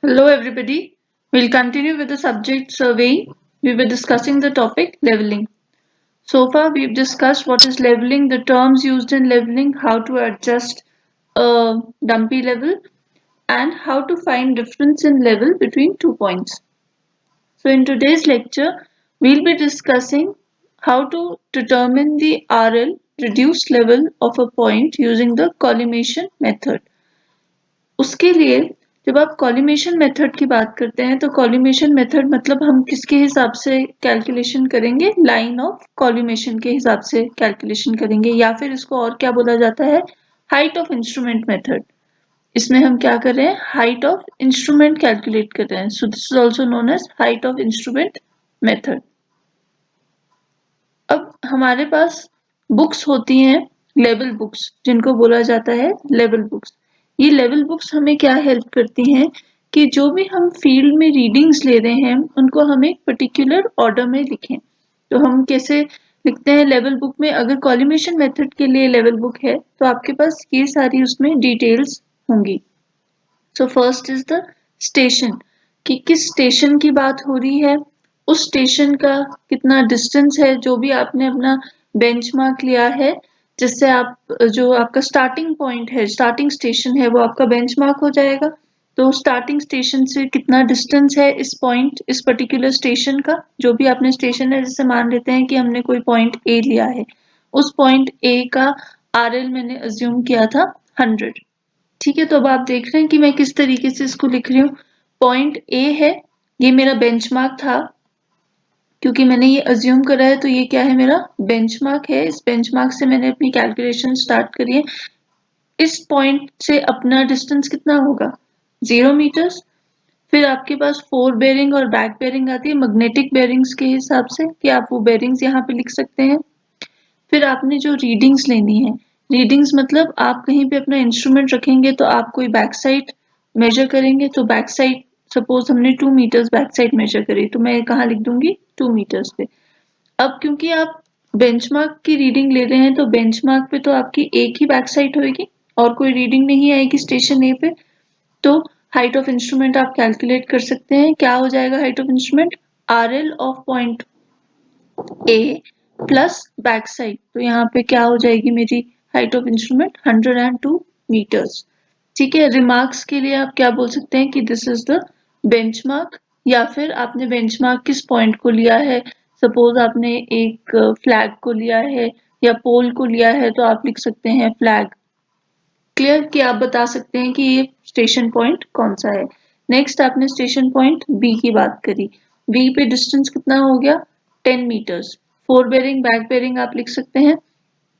Hello everybody. We'll continue with the subject surveying. We were discussing the topic leveling. So far we've discussed what is leveling, the terms used in leveling, how to adjust a dumpy level and how to find difference in level between 2 points. So in today's lecture we'll be discussing how to determine the RL reduced level of a point using the collimation method. उसके लिए जब आप collimation method की बात करते हैं तो collimation method मतलब हम किसके हिसाब से कैलकुलेशन करेंगे, लाइन ऑफ कॉलिमेशन के हिसाब से कैलकुलेशन करेंगे या फिर इसको और क्या बोला जाता है, हाइट ऑफ इंस्ट्रूमेंट मेथड। इसमें हम क्या कर रहे हैं, हाइट ऑफ इंस्ट्रूमेंट कैलकुलेट कर रहे हैं। So this is also known as height of instrument method. अब हमारे पास बुक्स होती हैं, लेवल बुक्स जिनको बोला जाता है लेवल बुक्स। ये लेवल बुक्स हमें क्या हेल्प करती हैं कि जो भी हम फील्ड में रीडिंग्स ले रहे हैं उनको हम एक पर्टिकुलर ऑर्डर में लिखें। तो हम कैसे लिखते हैं लेवल बुक में, अगर कॉलिमेशन मेथड के लिए लेवल बुक है तो आपके पास ये सारी उसमें डिटेल्स होंगी। So first is the station, कि किस स्टेशन की बात हो रही है, उस स्टेशन का कितना डिस्टेंस है, जो भी आपने अपना बेंचमार्क लिया है जिससे आप जो आपका स्टार्टिंग पॉइंट है, स्टार्टिंग स्टेशन है वो आपका बेंचमार्क हो जाएगा। तो स्टार्टिंग स्टेशन से कितना डिस्टेंस है इस पॉइंट, इस पर्टिकुलर स्टेशन का, जो भी आपने स्टेशन है, जैसे मान लेते हैं कि हमने कोई पॉइंट ए लिया है, उस पॉइंट ए का आरएल मैंने अज्यूम किया था 100। ठीक है, तो अब आप देख रहे हैं कि मैं किस तरीके से इसको लिख रही हूँ। पॉइंट ए है, ये मेरा बेंचमार्क था, क्योंकि मैंने ये अज्यूम करा है तो ये क्या है, मेरा बेंचमार्क है। इस बेंचमार्क से मैंने अपनी कैलकुलेशन स्टार्ट करी है। इस पॉइंट से अपना डिस्टेंस कितना होगा, 0 मीटर्स। फिर आपके पास फोर बेरिंग और बैक बेरिंग आती है मैग्नेटिक बेरिंग्स के हिसाब से, कि आप वो बेरिंग्स यहाँ पे लिख सकते हैं। फिर आपने जो रीडिंग्स लेनी है, रीडिंग्स मतलब आप कहीं पे अपना इंस्ट्रूमेंट रखेंगे तो आप कोई बैक साइड मेजर करेंगे, तो बैक साइड सपोज हमने 2 मीटर्स बैक साइड मेजर करी तो मैं कहाँ लिख दूंगी, 2 मीटर्स पे। अब क्योंकि आप बेंचमार्क की रीडिंग ले रहे हैं तो बेंचमार्क पे तो आपकी एक ही बैक साइड होगी और कोई रीडिंग नहीं आएगी स्टेशन ए पे। तो हाइट ऑफ इंस्ट्रूमेंट आप कैलकुलेट कर सकते हैं, क्या हो जाएगा height of instrument, RL of point A plus back side. तो यहाँ पे क्या हो जाएगी मेरी हाइट ऑफ इंस्ट्रूमेंट, 102 मीटर्स। ठीक है, रिमार्क्स के लिए आप क्या बोल सकते हैं कि दिस इज द बेंचमार्क, या फिर आपने बेंचमार्क किस पॉइंट को लिया है, सपोज आपने एक फ्लैग को लिया है या पोल को लिया है तो आप लिख सकते हैं फ्लैग। क्लियर, कि आप बता सकते हैं कि ये स्टेशन पॉइंट कौन सा है। नेक्स्ट आपने स्टेशन पॉइंट बी की बात करी, बी पे डिस्टेंस कितना हो गया, 10 meters. Fore bearing back bearing आप लिख सकते हैं।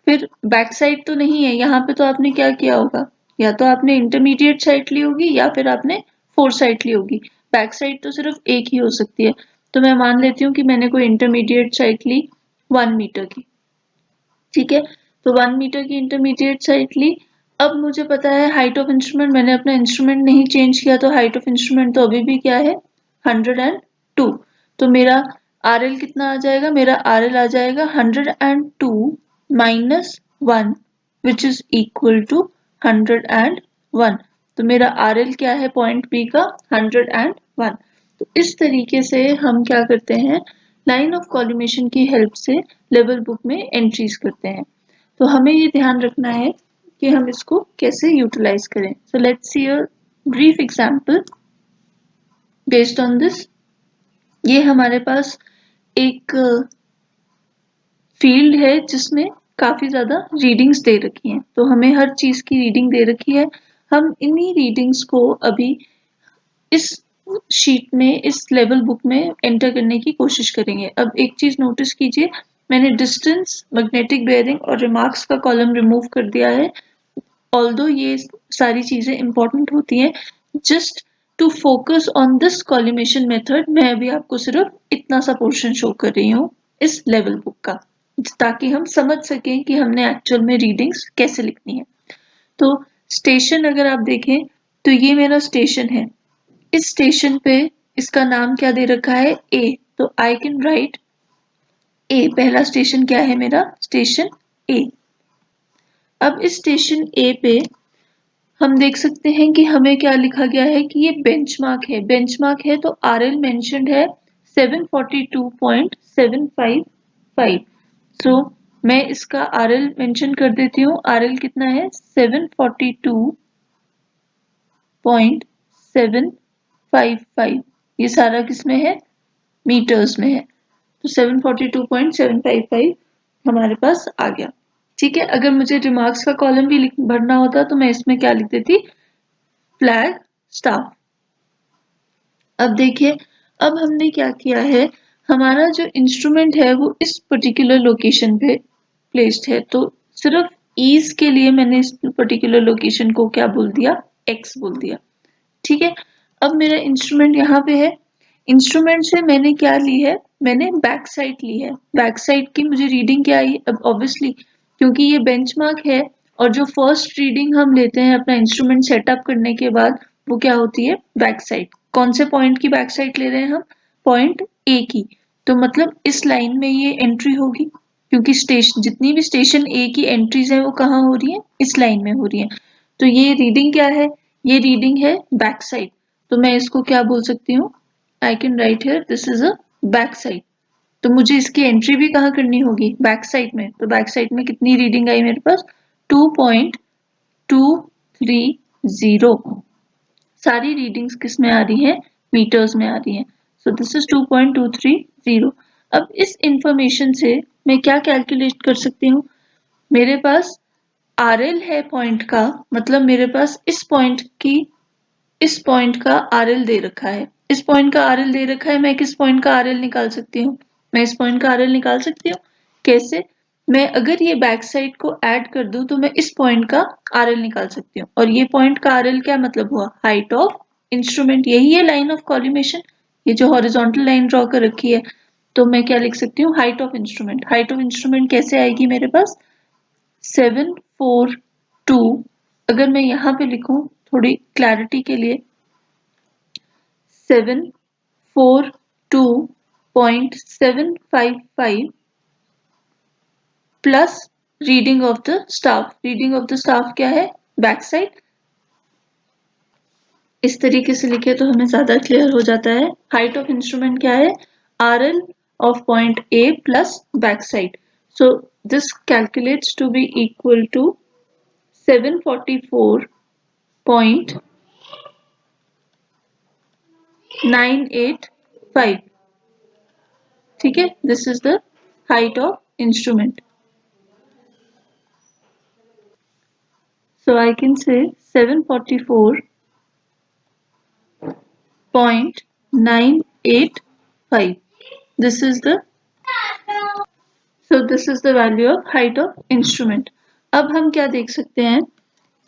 फिर बैक साइड तो नहीं है यहाँ पे, तो आपने क्या किया होगा, या तो आपने इंटरमीडिएट साइड ली होगी या फिर आपने फोर साइड ली होगी। बैक साइड तो सिर्फ एक ही हो सकती है, तो मैं मान लेती हूँ कि मैंने कोई इंटरमीडिएट साइड ली 1 मीटर की। ठीक है, तो 1 मीटर की इंटरमीडिएट साइड ली। अब मुझे पता है हाइट ऑफ इंस्ट्रूमेंट, मैंने अपना इंस्ट्रूमेंट नहीं चेंज किया तो हाइट ऑफ इंस्ट्रूमेंट तो अभी भी क्या है, 102। तो मेरा आरएल कितना आ जाएगा, मेरा आरएल आ जाएगा 102 minus 1 which is equal to 101। तो मेरा आरएल क्या है पॉइंट बी का, 101। तो इस तरीके से हम क्या करते हैं, लाइन ऑफ कॉलिमेशन की हेल्प से लेवल बुक में एंट्रीज करते हैं। तो हमें ये ध्यान रखना है कि हम इसको कैसे यूटिलाइज करें। So let's see a brief example based on this. ये हमारे पास एक फील्ड है जिसमें काफी ज्यादा रीडिंग्स दे रखी हैं, तो हमें हर चीज की रीडिंग दे रखी है। हम इन्हीं रीडिंग्स को अभी इस शीट में, इस लेवल बुक में एंटर करने की कोशिश करेंगे। अब एक चीज नोटिस कीजिए, मैंने डिस्टेंस, मैग्नेटिक बेयरिंग और रिमार्क्स का कॉलम रिमूव कर दिया है। ऑल्दो ये सारी चीजें इंपॉर्टेंट होती हैं, just to focus on this collimation method मैं अभी आपको सिर्फ इतना सा पोर्शन शो कर रही हूँ इस लेवल बुक का, ताकि हम समझ सकें कि हमने एक्चुअल में रीडिंग्स कैसे लिखनी है। तो स्टेशन अगर आप देखें तो ये मेरा स्टेशन है, इस स्टेशन पे इसका नाम क्या दे रखा है, ए। तो आई कैन राइट ए, पहला स्टेशन क्या है मेरा, स्टेशन ए। अब इस स्टेशन ए पे हम देख सकते हैं कि हमें क्या लिखा गया है कि ये बेंचमार्क है। बेंचमार्क है तो आरएल मेंशन्ड है 742.755। सो मैं इसका आरएल मेंशन कर देती हूँ। आरएल कितना है 742.755। ये सारा किसमें है मीटर्स में है। तो 742.755 हमारे पास आ गया। ठीक है, अगर मुझे रिमार्क्स का कॉलम भी भरना होता तो मैं इसमें क्या लिख देती फ्लैग स्टाफ। अब देखिए, अब हमने क्या किया है, हमारा जो इंस्ट्रूमेंट है वो इस पर्टिकुलर लोकेशन पे प्लेस्ड है। तो सिर्फ ईज के लिए मैंने इस पर्टिकुलर लोकेशन को क्या बोल दिया, एक्स बोल दिया। ठीक है, अब मेरा इंस्ट्रूमेंट यहाँ पे है। इंस्ट्रूमेंट से मैंने क्या ली है, मैंने बैक साइड ली है। बैक साइड की मुझे रीडिंग क्या आई, अब ऑब्वियसली क्योंकि ये बेंचमार्क है और जो फर्स्ट रीडिंग हम लेते हैं अपना इंस्ट्रूमेंट सेटअप करने के बाद वो क्या होती है बैक साइड। कौन से पॉइंट की बैक साइड ले रहे हैं हम, पॉइंट ए की। तो मतलब इस लाइन में ये एंट्री होगी क्योंकि स्टेशन जितनी भी स्टेशन ए की एंट्रीज है वो कहाँ हो रही है, इस लाइन में हो रही है। तो ये रीडिंग क्या है, ये रीडिंग है बैक साइड। तो मैं इसको क्या बोल सकती हूँ, आई can right here this is a back side. तो मुझे इसकी एंट्री भी कहाँ करनी होगी, बैक साइड में। तो बैक साइड में कितनी रीडिंग आई मेरे पास 2.230। सारी रीडिंग्स किस में आ रही है, मीटर्स में आ रही है। सो दिस इज 2.230। अब इस इंफॉर्मेशन से मैं क्या कैलकुलेट कर सकती हूँ, मेरे पास RL है पॉइंट का, मतलब मेरे पास इस पॉइंट का RL दे रखा है। इस पॉइंट का RL दे रखा है, मैं किस पॉइंट का RL निकाल सकती हूँ, मैं इस पॉइंट का RL निकाल सकती हूँ। कैसे, मैं अगर ये बैक साइड को ऐड कर दूं तो मैं इस पॉइंट का RL निकाल सकती हूँ। और ये पॉइंट का RL क्या मतलब हुआ, हाइट ऑफ इंस्ट्रूमेंट। यही है लाइन ऑफ कॉलिमेशन, ये जो हॉरिजॉन्टल लाइन ड्रॉ कर रखी है। तो मैं क्या लिख सकती हूँ, height of instrument. Height of instrument कैसे आएगी मेरे पास 742। अगर मैं यहाँ पे लिखूं थोड़ी क्लैरिटी के लिए 742.755 plus reading of the staff. Reading of the staff क्या है, बैक साइड। इस तरीके से लिखे तो हमें ज्यादा क्लियर हो जाता है। हाइट ऑफ इंस्ट्रूमेंट क्या है, RL of point A plus backside. So this calculates to be equal to 744.985. ठीक है, this is the height of instrument. So I can say 744.985. This is the value of height of instrument. अब हम क्या देख सकते हैं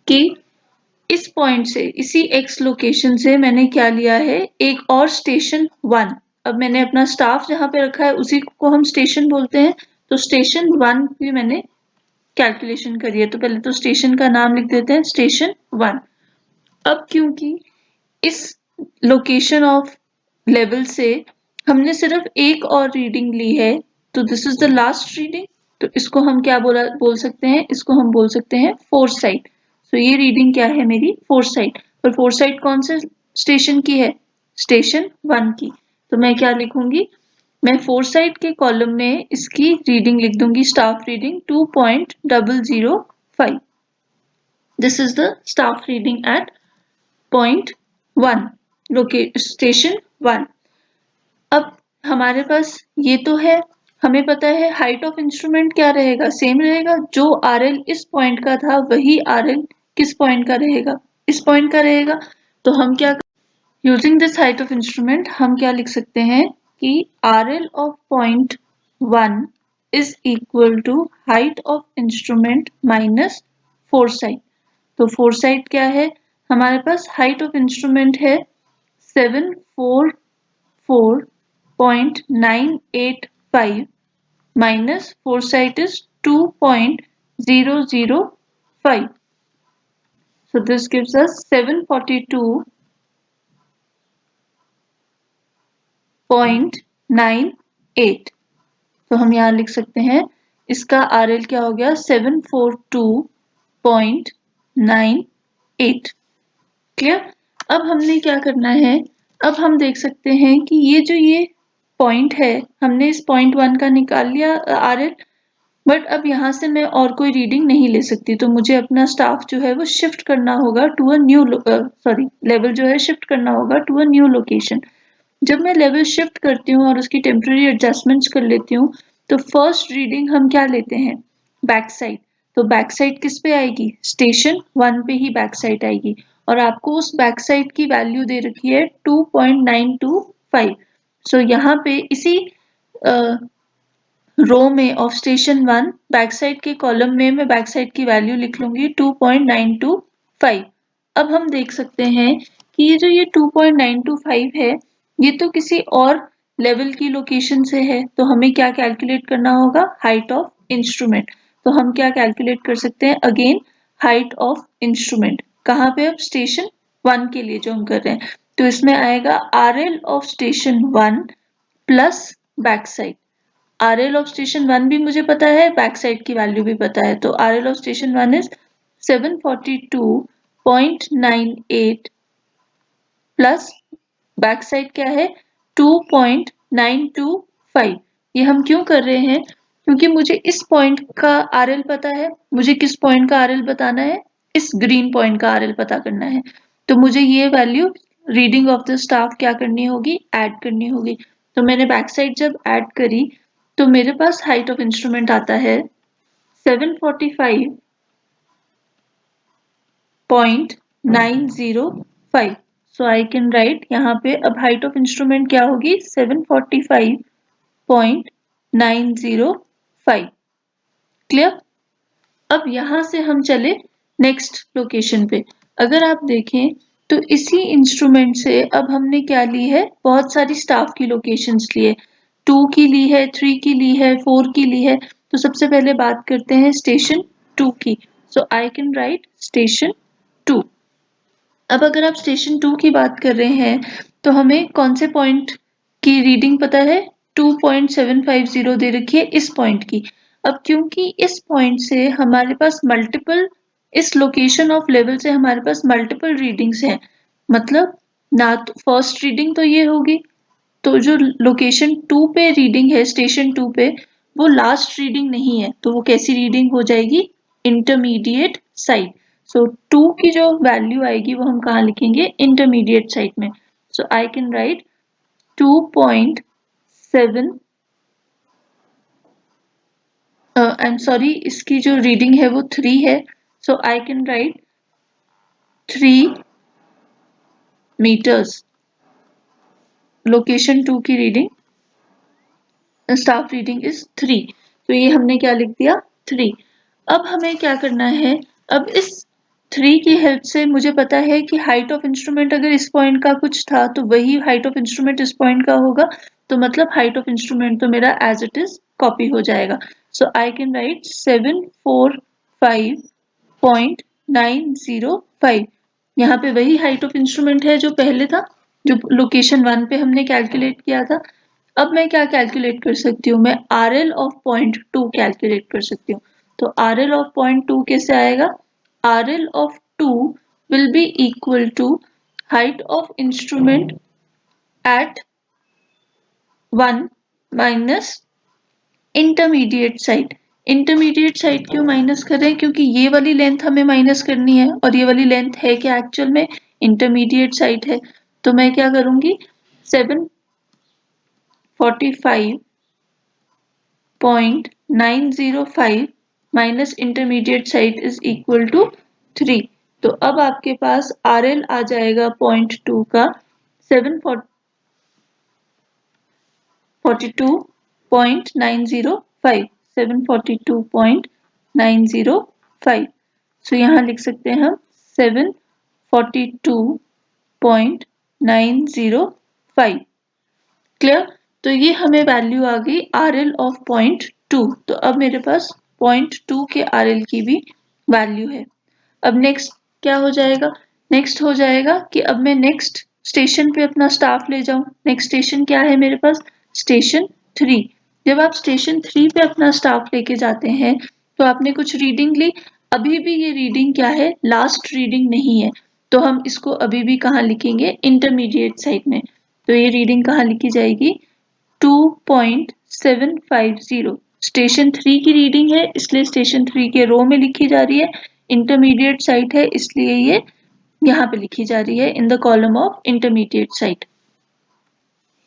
कि इस पॉइंट से, इसी x लोकेशन से मैंने क्या लिया है, एक और स्टेशन 1। अब मैंने अपना स्टाफ जहां पे रखा है उसी को हम स्टेशन बोलते हैं। तो स्टेशन 1 भी मैंने कैलकुलेशन करी है। तो पहले तो स्टेशन का नाम लिख देते हैं, स्टेशन 1। अब क्योंकि इस लोकेशन ऑफ लेवल से हमने सिर्फ एक और रीडिंग ली है, तो this is the last reading. तो इसको हम क्या बोल सकते हैं, इसको हम बोल सकते हैं फोरसाइट। सो ये रीडिंग क्या है मेरी फोरसाइट। पर फोरसाइट कौन से स्टेशन की है, स्टेशन 1 की। तो मैं क्या लिखूंगी, मैं फोरसाइट के कॉलम में इसकी रीडिंग लिख दूंगी, staff reading 2.005। This is the staff reading at point 1, station 1। अब हमारे पास ये तो है, हमें पता है हाइट ऑफ इंस्ट्रूमेंट क्या रहेगा, सेम रहेगा। जो RL इस पॉइंट का था वही RL किस पॉइंट का रहेगा, इस पॉइंट का रहेगा। तो हम क्या, using this height of instrument हम क्या लिख सकते हैं कि RL of point 1 is equal to height of instrument minus foresight. तो फोरसाइट क्या है, हमारे पास हाइट ऑफ इंस्ट्रूमेंट है 744.985 minus foresight is 2.005. So this gives us 742.98. तो हम यहाँ लिख सकते हैं इसका RL क्या हो गया 742.985 8। क्लियर? अब हमने क्या करना है, अब हम देख सकते हैं कि ये पॉइंट है, हमने इस पॉइंट 1 का निकाल लिया RL, बट अब यहाँ से मैं और कोई रीडिंग नहीं ले सकती, तो मुझे अपना स्टाफ जो है वो शिफ्ट करना होगा टू अ न्यू लेवल जो है शिफ्ट करना होगा टू अ न्यू लोकेशन। जब मैं लेवल शिफ्ट करती हूँ और उसकी टेम्पररी एडजस्टमेंट्स कर लेती हूँ, तो फर्स्ट रीडिंग हम क्या लेते हैं, बैक साइड। तो बैक साइड किस पे आएगी, स्टेशन 1 पे ही बैक साइड आएगी, और आपको उस बैक साइड की वैल्यू दे रखी है 2.925। सो यहाँ पे इसी रो में ऑफ स्टेशन 1 बैक साइड के कॉलम में मैं बैक साइड की वैल्यू लिख लूंगी 2.925। अब हम देख सकते हैं कि ये 2.925 है, ये तो किसी और लेवल की लोकेशन से है, तो हमें क्या कैलकुलेट करना होगा, हाइट ऑफ इंस्ट्रूमेंट। तो हम क्या कैलकुलेट कर सकते हैं, अगेन हाइट ऑफ इंस्ट्रूमेंट कहाँ पे, अब स्टेशन 1 के लिए जो हम कर रहे हैं, तो इसमें आएगा RL of station 1 plus back side. RL of station 1 भी मुझे पता है, बैक साइड की वैल्यू भी पता है, तो RL of station 1 is 742.98 plus back side क्या है 2.925। ये हम क्यों कर रहे हैं, क्योंकि मुझे इस पॉइंट का RL पता है, मुझे किस पॉइंट का RL बताना है, इस ग्रीन पॉइंट का RL पता करना है, तो मुझे ये value reading of the staff क्या करनी होगी, ऐड करनी होगी। तो मैंने बैक साइड जब ऐड करी, तो मेरे पास हाइट ऑफ इंस्ट्रूमेंट आता है 745.905। सो आई कैन राइट यहाँ पे, अब हाइट ऑफ इंस्ट्रूमेंट क्या होगी, 745.905। क्लियर? अब यहाँ से हम चले नेक्स्ट लोकेशन पे। अगर आप देखें तो इसी इंस्ट्रूमेंट से अब हमने क्या ली है, बहुत सारी स्टाफ की लोकेशंस ली है, 2 की ली है, 3 की ली है, 4 की ली है। तो सबसे पहले बात करते हैं स्टेशन 2 की। सो आई कैन राइट स्टेशन 2। अब अगर आप स्टेशन 2 की बात कर रहे हैं, तो हमें कौन से पॉइंट की रीडिंग पता है, 2.750 दे रखी है इस पॉइंट की। अब क्योंकि इस पॉइंट से हमारे पास मल्टीपल, इस लोकेशन ऑफ लेवल से हमारे पास मल्टीपल रीडिंग्स हैं, मतलब ना तो फर्स्ट रीडिंग तो ये होगी, तो जो लोकेशन 2 पे रीडिंग है स्टेशन 2 पे, वो लास्ट रीडिंग नहीं है, तो वो कैसी रीडिंग हो जाएगी, इंटरमीडिएट साइड। सो 2 की जो वैल्यू आएगी वो हम कहाँ लिखेंगे, इंटरमीडिएट साइड में। So I can write 2.7 I am sorry, इसकी जो रीडिंग है वो 3 है, so I can write 3 metres. Location 2 की रीडिंग, स्टाफ रीडिंग इज 3, तो ये हमने क्या लिख दिया, 3। अब हमें क्या करना है, अब इस 3 की हेल्प से मुझे पता है कि हाइट ऑफ इंस्ट्रूमेंट अगर इस पॉइंट का कुछ था तो वही हाइट ऑफ इंस्ट्रूमेंट इस पॉइंट का होगा, तो मतलब हाइट ऑफ इंस्ट्रूमेंट तो मेरा एज इट इज कॉपी हो जाएगा। सो आई कैन राइट 745.905। यहाँ पे वही हाइट ऑफ इंस्ट्रूमेंट है जो पहले था, जो लोकेशन 1 पे हमने कैलकुलेट किया था। अब मैं क्या कैलकुलेट कर सकती हूँ, मैं RL ऑफ पॉइंट 2 कैलकुलेट कर सकती हूँ। तो RL ऑफ पॉइंट 2 कैसे आएगा, RL of 2 will be equal to height of instrument at 1 minus intermediate side। Intermediate side क्यों माइनस कर रहे हैं, क्योंकि ये वाली लेंथ हमें माइनस करनी है, और ये वाली लेंथ है क्या एक्चुअल में, इंटरमीडिएट साइड है। तो मैं क्या करूंगी, 745.905 minus intermediate sight is equal to 3। तो अब आपके पास RL आ जाएगा पॉइंट 2 का 742.905, 742.905। सो यहाँ लिख सकते हैं हम 742.905। क्लियर? तो ये हमें वैल्यू आ गई RL ऑफ पॉइंट 2। तो अब मेरे पास पॉइंट 2 के RL की भी वैल्यू है। अब नेक्स्ट क्या हो जाएगा, नेक्स्ट हो जाएगा कि अब मैं नेक्स्ट स्टेशन पे अपना स्टाफ ले जाऊं। नेक्स्ट स्टेशन क्या है मेरे पास, स्टेशन 3। जब आप स्टेशन 3 पे अपना स्टाफ लेके जाते हैं, तो आपने कुछ रीडिंग ली, अभी भी ये रीडिंग क्या है, लास्ट रीडिंग नहीं है, तो हम इसको अभी भी कहाँ लिखेंगे, इंटरमीडिएट साइड में। तो ये रीडिंग कहाँ लिखी जाएगी, 2.750। स्टेशन 3 की रीडिंग है इसलिए स्टेशन 3 के रो में लिखी जा रही है, इंटरमीडिएट साइट है इसलिए ये यहाँ पे लिखी जा रही है in the column of intermediate sight.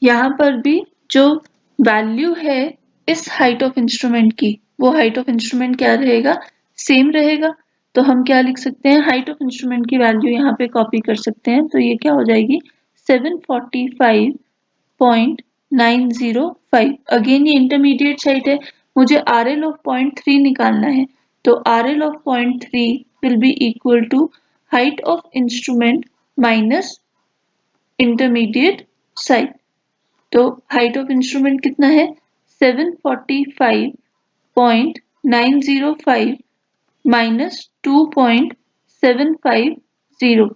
यहाँ पर भी जो वैल्यू है इस हाइट ऑफ इंस्ट्रूमेंट की, वो हाइट ऑफ इंस्ट्रूमेंट क्या रहेगा, सेम रहेगा। तो हम क्या लिख सकते हैं, हाइट ऑफ इंस्ट्रूमेंट की वैल्यू यहाँ पे कॉपी कर सकते हैं, तो ये क्या हो जाएगी 745.905। अगेन ये इंटरमीडिएट साइट है, मुझे RL ऑफ 0.3 निकालना है, तो RL of 0.3 will be equal to height of instrument minus intermediate sight. तो हाइट ऑफ इंस्ट्रूमेंट कितना है, 745.905 माइनस 2.750।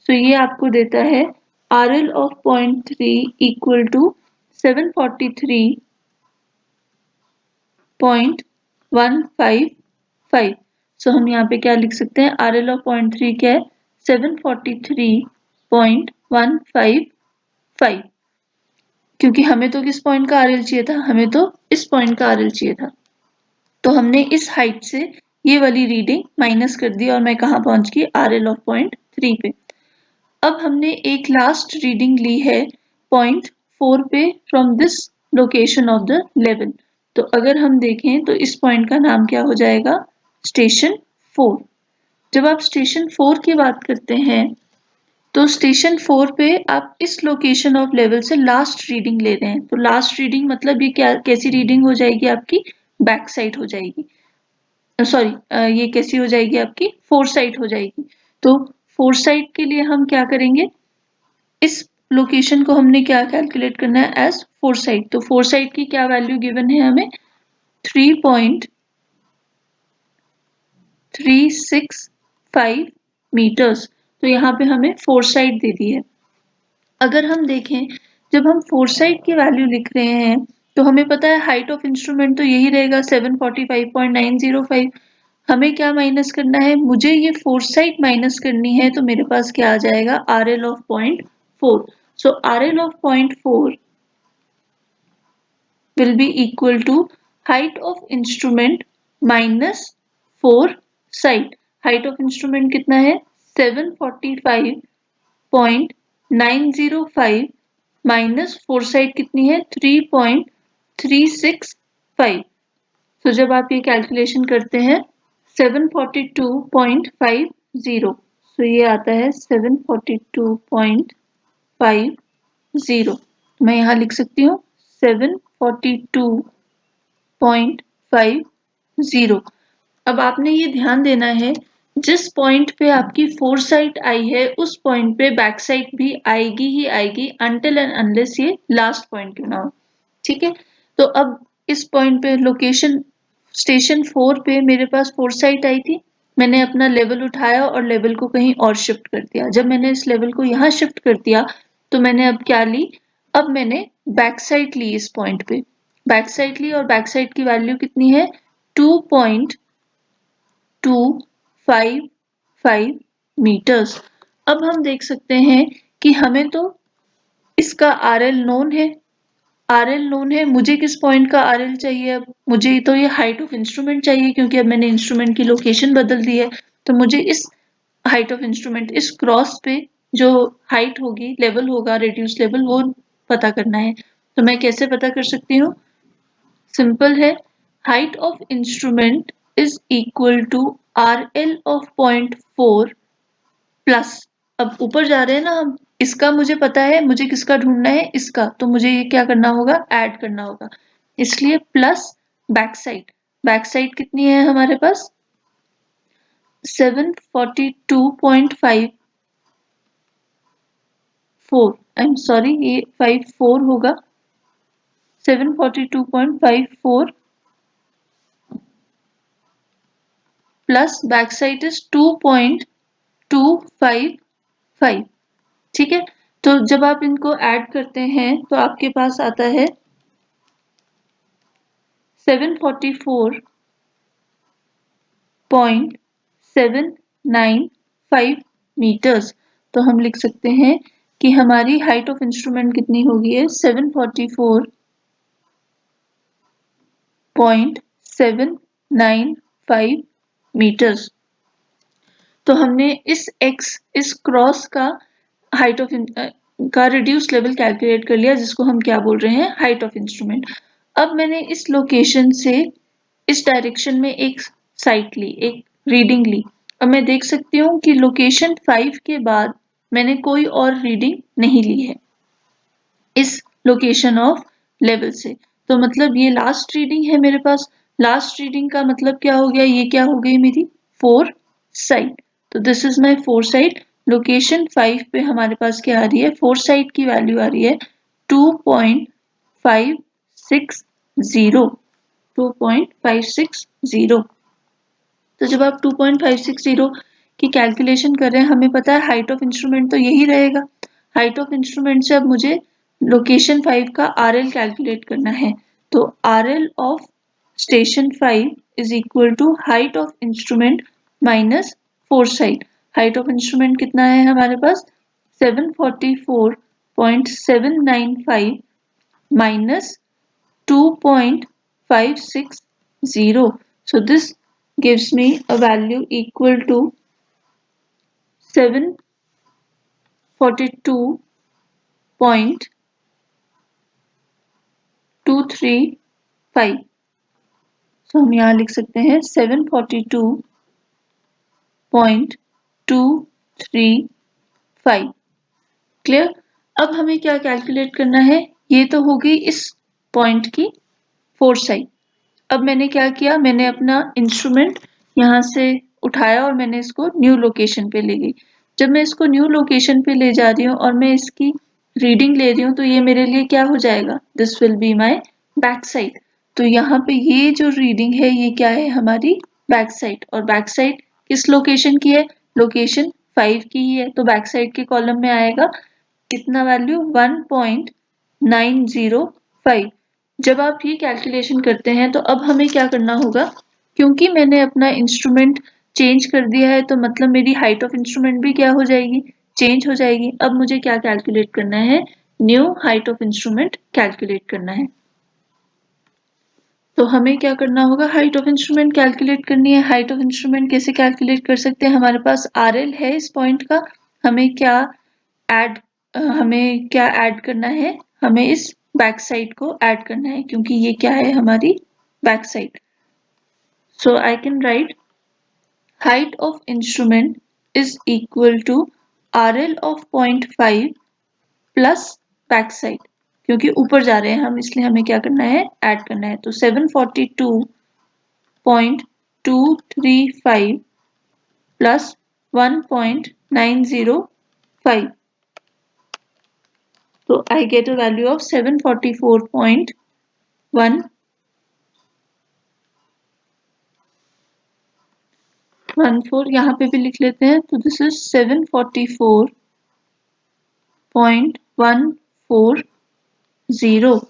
सो ये आपको देता है RL ऑफ 0.3 इक्वल टू 743.155। सो हम यहाँ पे क्या लिख सकते हैं, RL ऑफ 0.3 क्या है, 743.155, क्योंकि हमें तो किस पॉइंट का RL चाहिए था, हमें तो इस पॉइंट का RL चाहिए था। तो हमने इस हाइट से ये वाली रीडिंग माइनस कर दी और मैं कहाँ पहुंच गई, RL ऑफ 0.3 पे। अब हमने एक लास्ट रीडिंग ली है 0.4 पे from this location of the level. तो अगर हम देखें तो इस पॉइंट का नाम क्या हो जाएगा, स्टेशन 4। जब आप स्टेशन 4 की बात करते हैं तो स्टेशन 4 पे आप इस लोकेशन ऑफ लेवल से लास्ट रीडिंग ले रहे हैं, तो लास्ट रीडिंग मतलब ये क्या, कैसी रीडिंग हो जाएगी आपकी, बैक साइड हो जाएगी, सॉरी ये कैसी हो जाएगी आपकी, फोर साइड हो जाएगी। तो फोर साइड के लिए हम क्या करेंगे, इस लोकेशन को हमने क्या कैलकुलेट करना है एज फोर साइड। तो फोर साइड की क्या वैल्यू गिवन है हमें, 3.365 मीटर्स। तो यहाँ पे हमें फोर साइड दे दी है। अगर हम देखें जब हम फोर साइड की वैल्यू लिख रहे हैं तो हमें पता है हाइट ऑफ इंस्ट्रूमेंट तो यही रहेगा 745.905। हमें क्या माइनस करना है, मुझे ये फोर साइड माइनस करनी है, तो मेरे पास क्या आ जाएगा, RL of 0.4। So RL of 0.4 will be equal to height of instrument minus 4 side। height of instrument कितना है, 745.905 माइनस 4 साइड कितनी है, 3.365। तो जब आप ये कैलकुलेशन करते हैं 742.50, तो ये आता है 742.50। मैं यहाँ लिख सकती हूँ 742.50। अब आपने ये ध्यान देना है, जिस पॉइंट पे आपकी फोर साइड आई है उस पॉइंट पे बैक साइड भी आएगी ही आएगी, अनटिल एंड अनलेस ये लास्ट पॉइंट क्यों ना हो। ठीक है, तो अब इस पॉइंट पे लोकेशन स्टेशन 4 पे मेरे पास फोर साइड आई थी, मैंने अपना लेवल उठाया और लेवल को कहीं और शिफ्ट कर दिया। जब मैंने इस लेवल को यहाँ शिफ्ट कर दिया तो मैंने अब क्या ली, अब मैंने बैक साइड ली, इस पॉइंट पे बैक साइड ली और बैक साइड की वैल्यू कितनी है, 2.255 मीटर्स। अब हम देख सकते हैं कि हमें तो इसका RL नोन है, मुझे किस पॉइंट का RL चाहिए, अब मुझे तो ये हाइट ऑफ इंस्ट्रूमेंट चाहिए क्योंकि अब मैंने इंस्ट्रूमेंट की लोकेशन बदल दी है। तो मुझे इस हाइट ऑफ इंस्ट्रूमेंट, इस क्रॉस पे जो हाइट होगी, लेवल होगा, रेड्यूस लेवल, वो पता करना है। तो मैं कैसे पता कर सकती हूँ, सिंपल है, height of instrument is equal to RL of 0.4 plus, अब ऊपर जा रहे हैं ना हम, इसका मुझे पता है, मुझे किसका ढूंढना है, इसका, तो मुझे ये क्या करना होगा, ऐड करना होगा, इसलिए plus back side. Back side कितनी है हमारे पास, 742.54, आई एम सॉरी ये 54 होगा, 742.54 प्लस बैक साइड इज 2.255। ठीक है, तो जब आप इनको ऐड करते हैं तो आपके पास आता है 744.6 795 मीटर्स। तो हम लिख सकते हैं कि हमारी हाइट ऑफ इंस्ट्रूमेंट कितनी होगी है 744.795 मीटर्स। तो हमने इस क्रॉस का हाइट ऑफ का रिड्यूस लेवल कैलकुलेट कर लिया, जिसको हम क्या बोल रहे हैं, हाइट ऑफ इंस्ट्रूमेंट। अब मैंने इस लोकेशन से इस डायरेक्शन में एक साइट ली, एक रीडिंग ली। अब मैं देख सकती हूँ कि लोकेशन 5 के बाद मैंने कोई और रीडिंग नहीं ली है इस लोकेशन ऑफ लेवल से। तो मतलब ये लास्ट रीडिंग है मेरे पास। लास्ट रीडिंग का मतलब क्या हो गया, ये क्या हो गई मेरी फोर साइट। तो this is my four site. Location 5 पे हमारे पास क्या आ रही है, फोर साइट की वैल्यू आ रही है 2.560 2.560। तो जब आप 2.560 की कैलकुलेशन कर रहे हैं, हमें पता है हाइट ऑफ इंस्ट्रूमेंट तो यही रहेगा। हाइट ऑफ इंस्ट्रूमेंट से अब मुझे लोकेशन 5 का RL कैलकुलेट करना है। तो RL of station 5 is equal to height of instrument minus foresight. Height of instrument कितना है हमारे पास 744.795 minus 2.560. So this gives me a value equal to 742.235. So हम यहाँ लिख सकते हैं 742.235। क्लियर। अब हमें क्या कैलकुलेट करना है, ये तो हो गई इस पॉइंट की फोर साइड। अब मैंने क्या किया, मैंने अपना इंस्ट्रूमेंट यहाँ से उठाया और मैंने इसको न्यू लोकेशन पे ले गई। जब मैं इसको न्यू लोकेशन पे ले जा रही हूँ और मैं इसकी रीडिंग ले रही हूँ, तो ये मेरे लिए क्या हो जाएगा, this will be my back side. तो यहाँ पे ये जो रीडिंग है ये क्या है, हमारी बैक साइड। और बैक साइड किस लोकेशन की है, लोकेशन 5 की ही है। तो बैक साइड के कॉलम में आएगा कितना वैल्यू 1.905। जब आप ये कैलकुलेशन करते हैं तो अब हमें क्या करना होगा, क्योंकि मैंने अपना इंस्ट्रूमेंट चेंज कर दिया है, तो मतलब मेरी हाइट ऑफ इंस्ट्रूमेंट भी क्या हो जाएगी, चेंज हो जाएगी। अब मुझे क्या कैलकुलेट करना है, new height of instrument calculate करना है। तो हमें क्या करना होगा, हाइट ऑफ इंस्ट्रूमेंट कैलकुलेट करनी है। हाइट ऑफ इंस्ट्रूमेंट कैसे कैलकुलेट कर सकते हैं, हमारे पास RL है इस पॉइंट का। हमें क्या ऐड करना है, हमें इस बैक साइड को ऐड करना है, क्योंकि ये क्या है, हमारी back sight. So I can write height of instrument is equal to RL of 0.5 plus back sight, क्योंकि ऊपर जा रहे हैं हम, इसलिए हमें क्या करना है, ऐड करना है। तो 742.235 plus 1.905। So I get a value of 744.14। यहाँ पे भी लिख लेते हैं। तो दिस इज 744.140।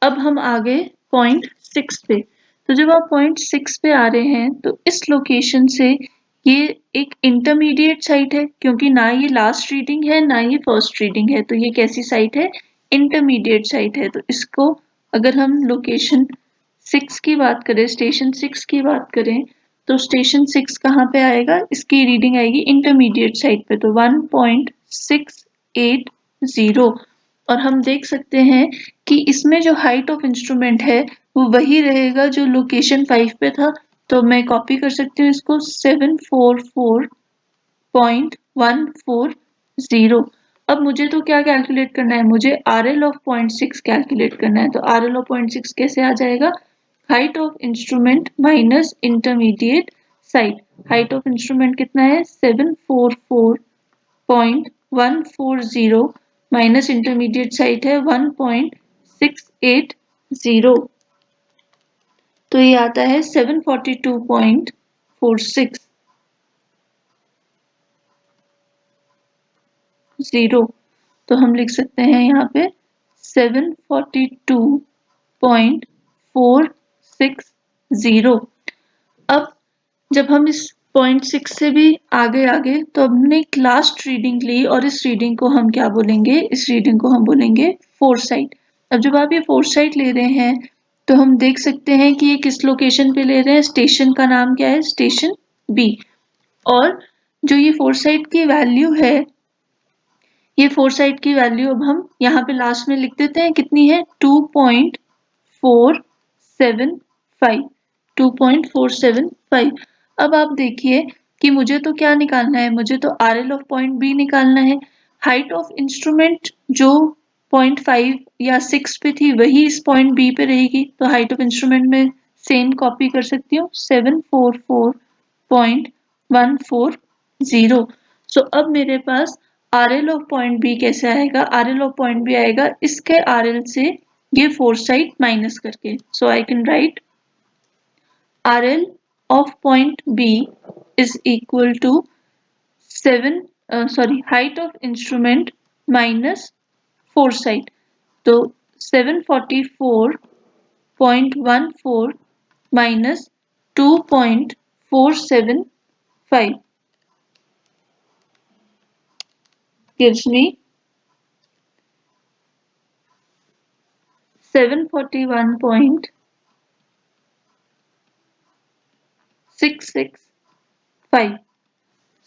अब हम आ गए पॉइंट 6 पे। तो जब आप पॉइंट 6 पे आ रहे हैं, तो इस लोकेशन से ये एक इंटरमीडिएट साइट है, क्योंकि ना ये लास्ट रीडिंग है ना ये फर्स्ट रीडिंग है। तो ये कैसी साइट है, इंटरमीडिएट साइट है। तो इसको अगर हम लोकेशन 6 की बात करें, स्टेशन 6 की बात करें, तो स्टेशन 6 कहाँ पे आएगा, इसकी रीडिंग आएगी इंटरमीडिएट साइट पे, तो 1.680। और हम देख सकते हैं कि इसमें जो हाइट ऑफ इंस्ट्रूमेंट है वो वही रहेगा जो लोकेशन 5 पे था। तो मैं कॉपी कर सकती हूँ इसको 744.140। अब मुझे तो क्या कैलकुलेट करना है, मुझे RL ऑफ 0.6 कैलकुलेट करना है। तो RL ऑफ 0.6 कैसे आ जाएगा, height of instrument minus intermediate side. Height of instrument कितना है 744.140 माइनस इंटरमीडिएट साइड है 1.680। तो ये आता है 742.40। तो हम लिख सकते हैं यहाँ पे 742.460। अब जब हम इस 0.6 से भी आगे तो हमने एक लास्ट रीडिंग ली और इस रीडिंग को हम क्या बोलेंगे, इस रीडिंग को हम बोलेंगे फोरसाइट। अब जब आप ये फोरसाइट ले रहे हैं तो हम देख सकते हैं कि ये किस लोकेशन पे ले रहे हैं, स्टेशन का नाम क्या है, स्टेशन बी। और जो ये फोरसाइट की वैल्यू है, ये फोरसाइट की वैल्यू अब हम यहाँ पे लास्ट में लिख देते हैं, कितनी है 2.475, 2.475। अब आप देखिए कि मुझे तो क्या निकालना है, मुझे तो RL ऑफ पॉइंट बी निकालना है। हाइट ऑफ इंस्ट्रूमेंट जो 0.5 या 6 पे थी वही इस पॉइंट बी पे रहेगी, तो हाइट ऑफ इंस्ट्रूमेंट में सेम कॉपी कर सकती हूँ, 744.140। सो अब मेरे पास RL ऑफ पॉइंट बी कैसे आएगा, RL ऑफ पॉइंट बी आएगा इसके RL से ये फोरसाइट माइनस करके। So I can write RL of point B is equal to height of instrument minus foresight. तो 744.14 minus 2.475 gives me 741.665.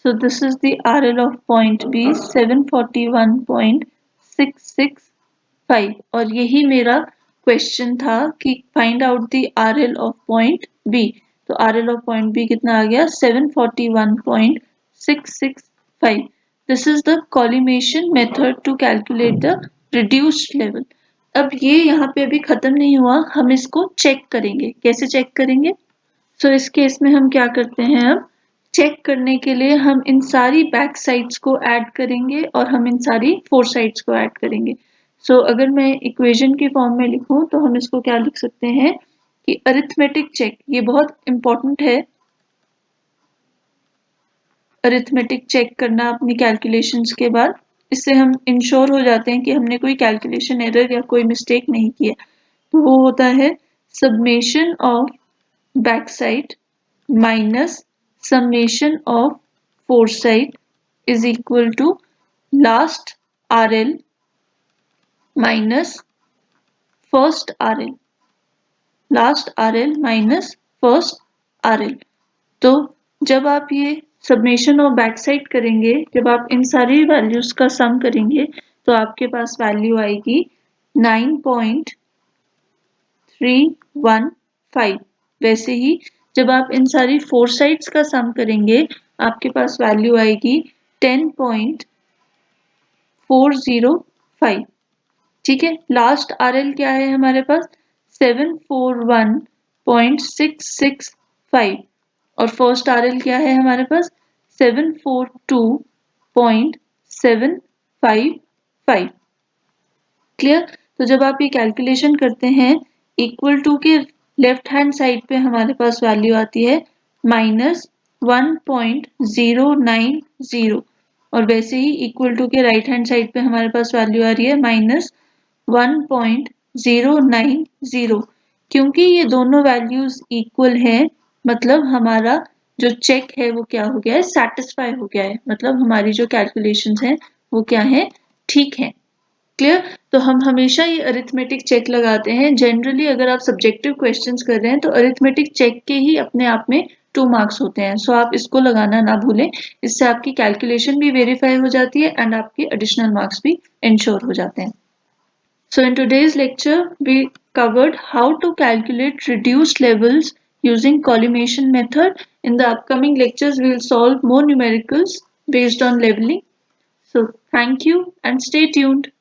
So this is the RL of point B, 741.665। और यही मेरा question था कि find out the RL of point B। तो RL of point B कितना आ गया, 741.665। This is the collimation method to calculate the reduced level. अब ये यहाँ पे अभी खत्म नहीं हुआ, हम इसको चेक करेंगे। कैसे चेक करेंगे? सो इस केस में हम क्या करते हैं, अब चेक करने के लिए हम इन सारी बैक साइड्स को ऐड करेंगे और हम इन सारी फोर साइड्स को ऐड करेंगे। सो अगर मैं इक्वेशन के फॉर्म में लिखूं तो हम इसको क्या लिख सकते हैं कि अरिथमेटिक चेक, ये बहुत इंपॉर्टेंट है अरिथमेटिक चेक करना अपनी कैलकुलेशंस के बाद। इससे हम इंश्योर हो जाते हैं कि हमने कोई कैलकुलेशन एरर या कोई मिस्टेक नहीं किया। तो वो होता है सब्मेशन of backside minus summation of foresight is equal to last RL minus first RL, last RL minus first RL। तो जब आप ये सब्मेशन ऑफ बैकसाइड करेंगे, जब आप इन सारी वैल्यूज का सम करेंगे तो आपके पास वैल्यू आएगी 9.315। वैसे ही जब आप इन सारी फोर साइड्स का सम करेंगे आपके पास वैल्यू आएगी 10.405। ठीक है, लास्ट RL क्या है हमारे पास 741.665 और फर्स्ट RL क्या है हमारे पास 742.755। क्लियर? तो जब आप ये कैलकुलेशन करते हैं इक्वल टू के लेफ्ट हैंड साइड पे हमारे पास वैल्यू आती है -1.090 और वैसे ही इक्वल टू के राइट हैंड साइड पे हमारे पास वैल्यू आ रही है -1.090। क्योंकि ये दोनों वैल्यूज इक्वल हैं मतलब हमारा जो चेक है वो क्या हो गया है, सेटिस्फाई हो गया है, मतलब हमारी जो कैलकुलेशंस हैं वो क्या है, ठीक है। क्लियर? तो हम हमेशा ये अरिथमेटिक चेक लगाते हैं। जनरली अगर आप सब्जेक्टिव क्वेश्चंस कर रहे हैं तो अरिथमेटिक चेक के ही अपने आप में 2 मार्क्स होते हैं। सो आप इसको लगाना ना भूलें, इससे आपकी कैलकुलेशन भी वेरीफाई हो जाती है एंड आपके एडिशनल मार्क्स भी इंश्योर हो जाते हैं। So in today's lecture, we covered how to calculate reduced levels using collimation method. In the upcoming lectures, we will solve more numericals based on leveling. So thank you and stay tuned.